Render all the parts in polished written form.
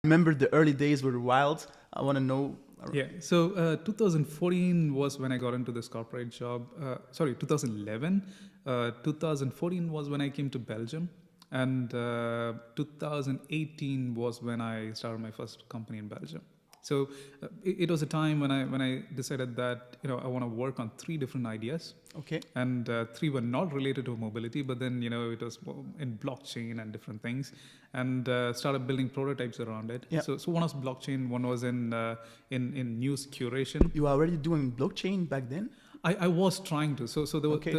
remember the early days were wild. I want to know. Yeah. So 2014 was when I got into this corporate job. 2011. 2014 was when I came to Belgium, and 2018 was when I started my first company in Belgium. So it was a time when I decided that I want to work on 3 different ideas. Okay. And 3 were not related to mobility, but then it was in blockchain and different things, and started building prototypes around it. Yeah. So one was blockchain, one was in news curation. You were already doing blockchain back then? I was trying to. So there was Okay.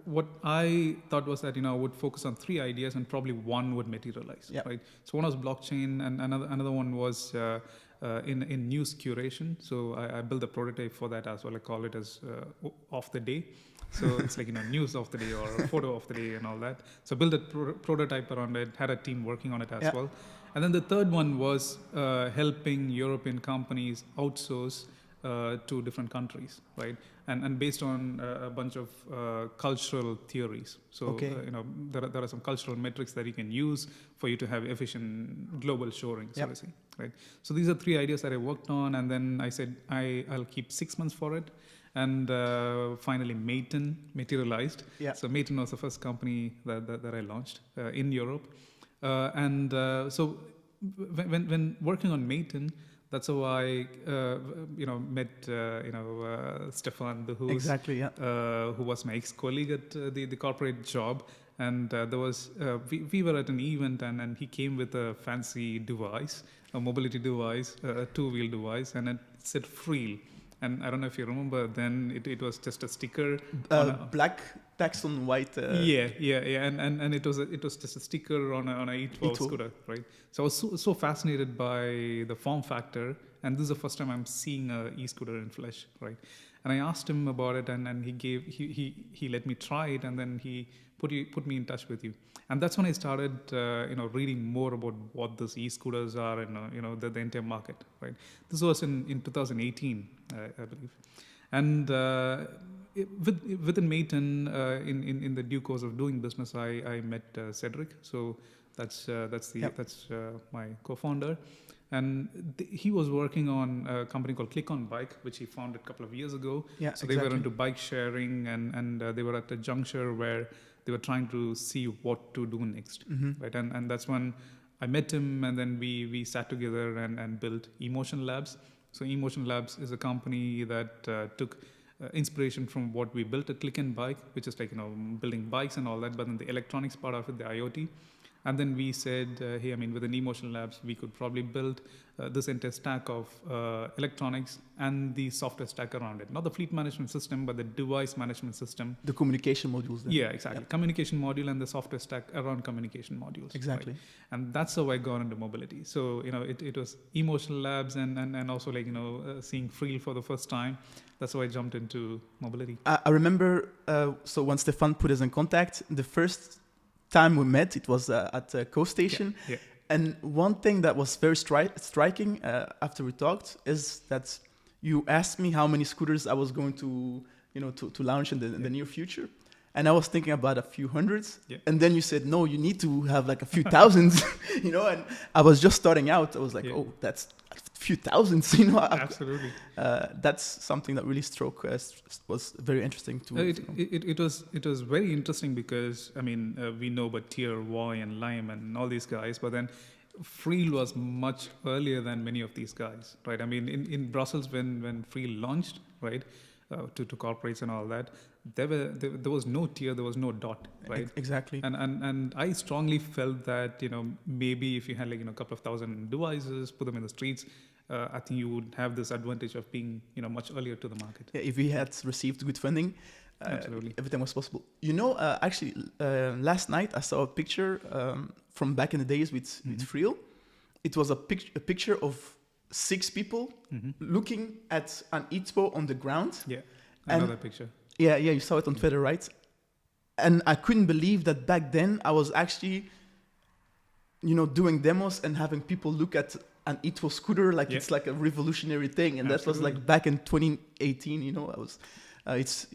what I thought was that I would focus on 3 ideas and probably one would materialize. Yeah. Right. So one was blockchain, and another one was in news curation. So I built a prototype for that as well. I call it as off the day. So it's like news of the day or a photo of the day and all that. So built a prototype around it. Had a team working on it as well. And then the third one was helping European companies outsource to different countries, right? And based on a bunch of cultural theories. So Okay. There are some cultural metrics that you can use for you to have efficient global shoring, so to say, right? So these are 3 ideas that I worked on, and then I said I'll keep 6 months for it. And finally, Mayton materialized. Yeah. So Mayton was the first company that I launched in Europe. So when working on Mayton, that's how I met Stefan de Hoos. Exactly, yeah. Who was my ex-colleague at the corporate job. And there was we were at an event, and he came with a fancy device, a mobility device, a 2-wheel device, and it said Freel. And I don't know if you remember, then it was just a sticker. Black text on white. Yeah. And it was just a sticker on a e-12 scooter, right? So I was so fascinated by the form factor, and this is the first time I'm seeing a e-scooter in flesh, right? And I asked him about it, and he let me try it, and then he put me in touch with you. And that's when I started, reading more about what these e-scooters are and, the entire market, right? This was in 2018, I believe. And within Mayton, in the due course of doing business, I met Cedric. So that's my co-founder. And he was working on a company called Click on Bike, which he founded a couple of years ago. Yeah, so they were into bike sharing, and they were at a juncture where they were trying to see what to do next, right? And that's when I met him, and then we sat together and built Emotion Labs. So Emotion Labs is a company that took inspiration from what we built at Click and Bike, which is like building bikes and all that, but then the electronics part of it, the IoT. And then we said, hey, within Emotion Labs, we could probably build this entire stack of electronics and the software stack around it. Not the fleet management system, but the device management system. The communication modules. Then. Yeah, exactly. Yep. Communication module and the software stack around communication modules. Exactly. Right? And that's how I got into mobility. So, it was Emotion Labs and also seeing Freel for the first time. That's how I jumped into mobility. I remember, so when Stefan put us in contact, the first time we met, it was at a coast station. Yeah. And one thing that was very striking after we talked is that you asked me how many scooters I was going to launch in the near future. And I was thinking about a few hundreds. Yeah. And then you said, no, you need to have like a few thousands, and I was just starting out. I was like, oh, that's a few thousands, Absolutely. That's something that really was very interesting to me. It was very interesting because, we know about Tier, Voy, and Lime and all these guys, but then Freel was much earlier than many of these guys, right? In Brussels, when Freel launched, right, to corporates and all that, there was no Tier, there was no Dot, right? Exactly. And I strongly felt that maybe if you had a couple of thousand devices, put them in the streets, I think you would have this advantage of being much earlier to the market. Yeah, if we had received good funding, absolutely, everything was possible. Actually, last night I saw a picture from back in the days with Freel. It was a picture of 6 people looking at an e-2 on the ground. Yeah, another picture. Yeah, you saw it on Twitter, right? And I couldn't believe that back then I was actually, doing demos and having people look at an e-2 scooter like it's like a revolutionary thing. And that was like back in 2018, it's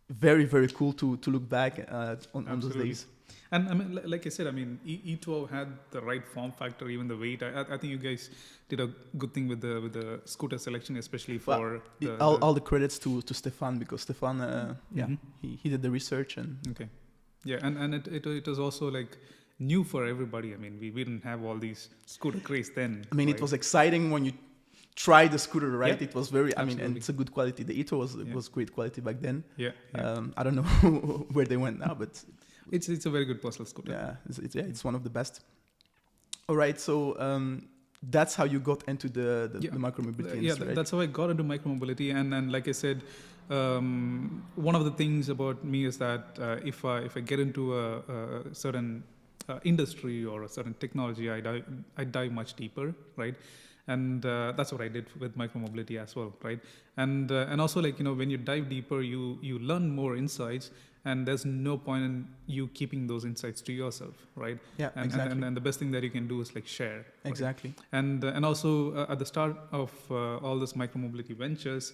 very, very cool to look back on those days. And I mean, like I said, I mean, E12 had the right form factor, even the weight. I think you guys did a good thing with the scooter selection, especially for all the credits to Stefan, because Stefan, mm-hmm. he did the research and okay, yeah, and it was also like new for everybody. I mean, we didn't have all these scooter craze then. I mean, right? It was exciting when you tried the scooter, right? Yeah, It was very, absolutely. and it's a good quality. The E12 was great quality back then. Yeah. I don't know where they went now, but it's a very good personal scooter. Yeah, it's one of the best. All right, so that's how you got into the micromobility industry, right? That's how I got into micromobility, and like I said, one of the things about me is that if I get into a certain industry or a certain technology, I dive much deeper, right? And that's what I did with micromobility as well, right? And also, like, when you dive deeper, you learn more insights, and there's no point in you keeping those insights to yourself, right? Yeah, exactly. And the best thing that you can do is like share. Right? Exactly. And also at the start of all this micromobility ventures,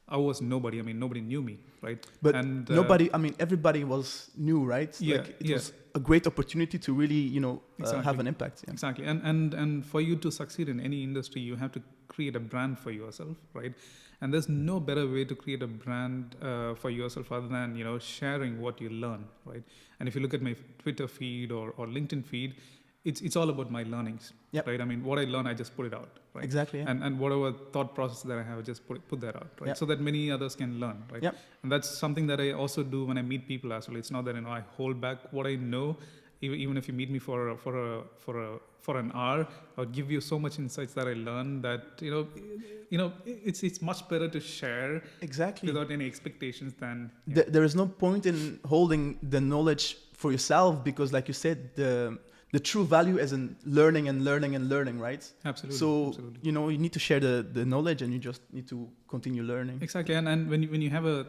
I was nobody. I mean, nobody knew me, right? But nobody. I mean, everybody was new, right? Yeah, like it was a great opportunity to really, exactly. have an impact. Yeah. Exactly. And for you to succeed in any industry, you have to create a brand for yourself, right? And there's no better way to create a brand for yourself other than, sharing what you learn, right? And if you look at my Twitter feed or LinkedIn feed, it's all about my learnings, right? I mean, what I learn, I just put it out, right? Exactly. Yeah. And whatever thought process that I have, I just put that out, right? Yeah. So that many others can learn, right? Yeah. And that's something that I also do when I meet people as well. It's not that I hold back what I know. Even if you meet me for an hour, I'll give you so much insights that I learned that it's much better to share exactly without any expectations than there is no point in holding the knowledge for yourself, because like you said, the true value is in learning and learning and learning, right? Absolutely. So absolutely. You need to share the knowledge, and you just need to continue learning. Exactly. And when you have a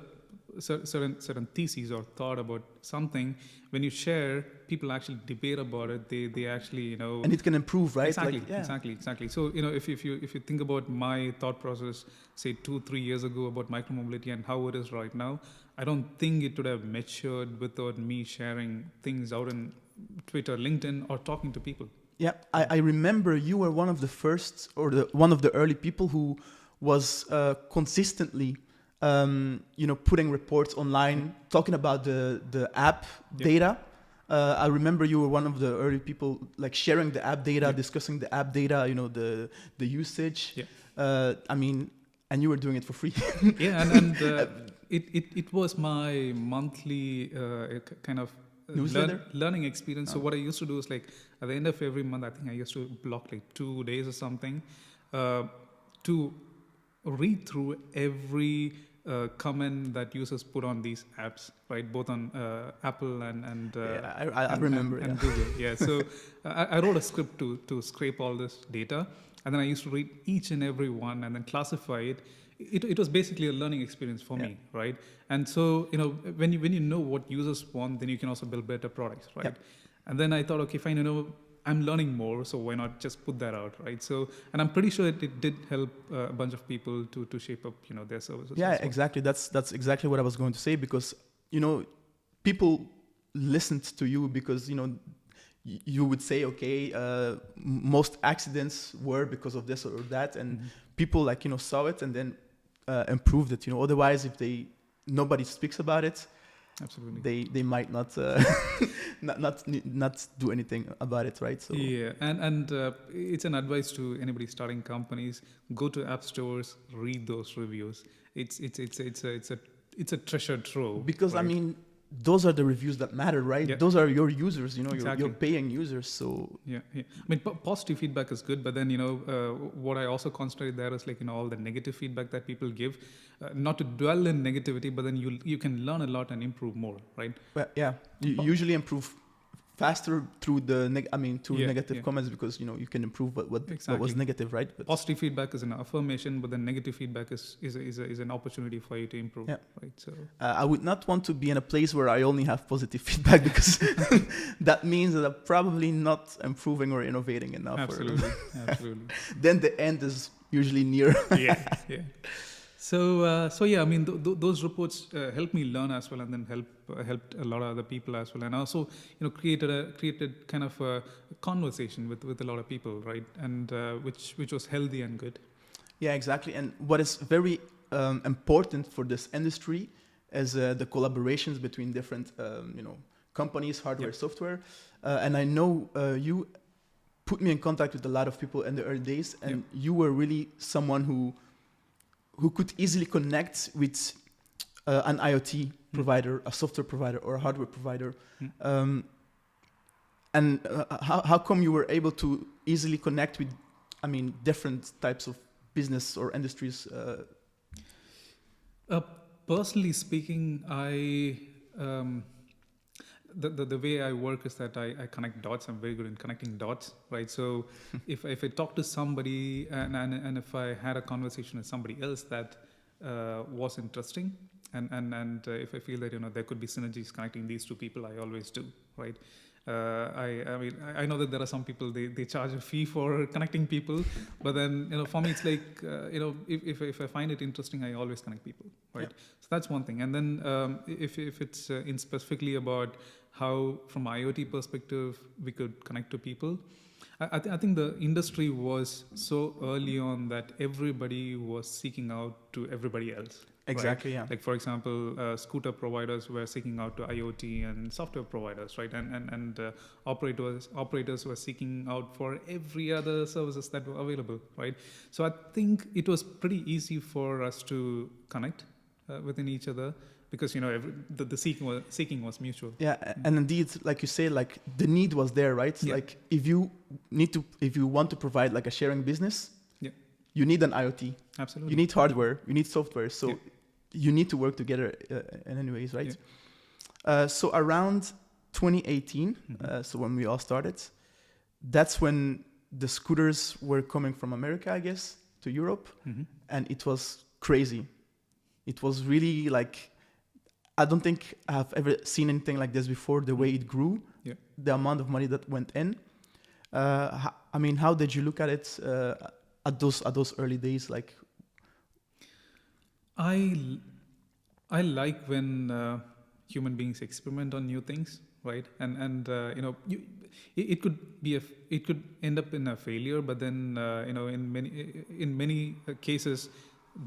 certain thesis or thought about something, when you share, people actually debate about it. They actually and it can improve, right? Exactly. Exactly. So if you think about my thought process, say 2-3 years ago about micromobility and how it is right now, I don't think it would have matured without me sharing things out in Twitter, LinkedIn, or talking to people. Yeah, I remember you were one of the first, or one of the early people who was consistently putting reports online, talking about the app data. I remember you were one of the early people, like sharing the app data, discussing the app data, the usage. Yeah. I mean, and you were doing it for free. Yeah, and it was my monthly kind of learning experience. So what I used to do is, like, at the end of every month, I think I used to block like 2 days or something to read through every comment that users put on these apps, right? Both on Apple and I remember and Google. Yeah. So I wrote a script to scrape all this data, and then I used to read each and every one and then classify it. It was basically a learning experience for me, right? And so when you know what users want, then you can also build better products, right? Yep. And then I thought, okay, fine, I'm learning more, so why not just put that out, right? So, and I'm pretty sure it did help a bunch of people to shape up, their services. Yeah, exactly. That's exactly what I was going to say, because people listened to you because you would say, okay, most accidents were because of this or that, and people saw it and then improved it. Otherwise, if nobody speaks about it, absolutely, they might not not do anything about it, right? So yeah, and it's an advice to anybody starting companies: go to app stores, read those reviews. It's a treasure trove. Because right? I mean, those are the reviews that matter, right? Yeah. Those are your users, exactly. You're paying users, so yeah. I mean, positive feedback is good, but then what I also concentrate there is all the negative feedback that people give. Not to dwell in negativity, but then you can learn a lot and improve more, right? Well, yeah, you usually improve faster through negative comments, because you can improve what was negative, right? But positive feedback is an affirmation, but then negative feedback is an opportunity for you to improve, right? So I would not want to be in a place where I only have positive feedback, because that means that I'm probably not improving or innovating enough. Absolutely. Then the end is usually near. Yeah. So yeah, I mean, those reports helped me learn as well, and then helped a lot of other people as well, and also created kind of a conversation with a lot of people, right? And which was healthy and good. Yeah, exactly. And what is very important for this industry is the collaborations between different companies, hardware, software. And I know you put me in contact with a lot of people in the early days, and you were really someone who could easily connect with an IoT provider, a software provider, or a hardware provider. And how come you were able to easily connect with, different types of business or industries? Personally speaking, the way I work is that I connect dots. I'm very good in connecting dots, right? So if I talk to somebody and if I had a conversation with somebody else that was interesting, and if I feel that there could be synergies connecting these two people, I always do, right? I know that there are some people they charge a fee for connecting people, but then for me it's like if I find it interesting, I always connect people, right? So that's one thing. And then if it's in specifically about how from IoT perspective we could connect to people, I think the industry was so early on that everybody was seeking out to everybody else. Exactly, right? yeah. Like for example, scooter providers were seeking out to IoT and software providers, right? And operators were seeking out for every other services that were available, right? So I think it was pretty easy for us to connect within each other, because the seeking was mutual. Yeah, and indeed, like you say, like the need was there, right? Yeah. Like if you want to provide like a sharing business, you need an IoT. Absolutely. You need hardware. You need software. So you need to work together in any ways, right? Yeah. So around 2018, so when we all started, that's when the scooters were coming from America, I guess, to Europe, and it was crazy. It was really like, I don't think I've ever seen anything like this before. The way it grew, the amount of money that went in. How did you look at it at those early days? Like, I like when human beings experiment on new things, right? And it could end up in a failure, but then in many cases,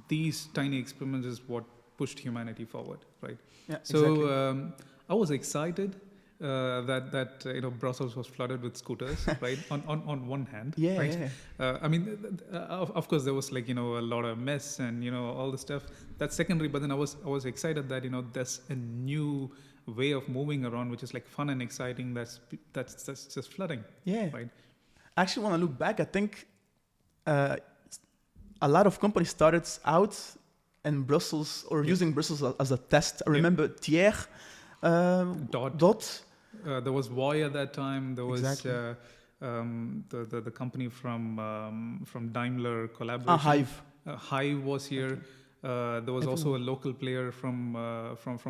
these tiny experiments is what pushed humanity forward, right? Yeah, so exactly. I was excited that Brussels was flooded with scooters, right? On one hand, right? Of course there was a lot of mess and all the stuff that's secondary. But then I was excited that there's a new way of moving around, which is like fun and exciting. That's just flooding. Yeah, right. Actually, when I look back, I think a lot of companies started out in Brussels or using Brussels as a test. I remember Thiers. Dot. There was Voy at that time. There was exactly. The company from Daimler collaboration. Hive. Hive was here. There was also a local player from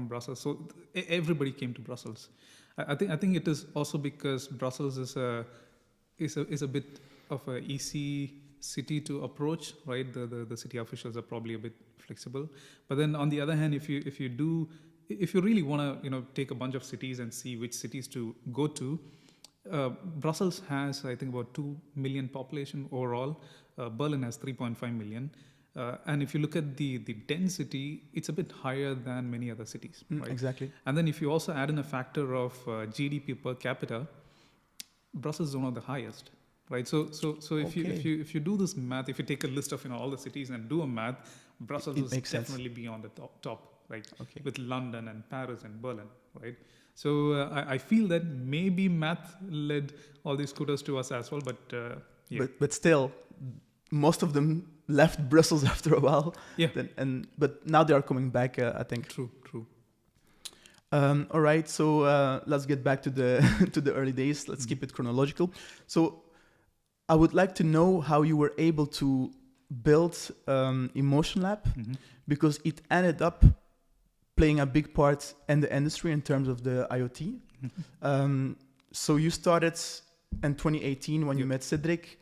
Brussels. So everybody came to Brussels. I think it is also because Brussels is a bit of an easy city to approach, right? The city officials are probably a bit flexible. But then on the other hand, if you really want to take a bunch of cities and see which cities to go to, Brussels has, I think, about 2 million population overall. Berlin has 3.5 million. And if you look at the density, it's a bit higher than many other cities. Right? Exactly. And then if you also add in a factor of GDP per capita, Brussels is one of the highest. Right, so if you do this math, if you take a list of all the cities and do a math, Brussels will definitely be on the top. Right, with London and Paris and Berlin, right? So I feel that maybe math led all these scooters to us as well, but but still, most of them left Brussels after a while. Yeah. But now they are coming back. I think. True. All right, so let's get back to the to the early days. Let's keep it chronological. So I would like to know how you were able to build Emotion Lab, because it ended up playing a big part in the industry in terms of the IoT. So you started in 2018 when you met Cedric.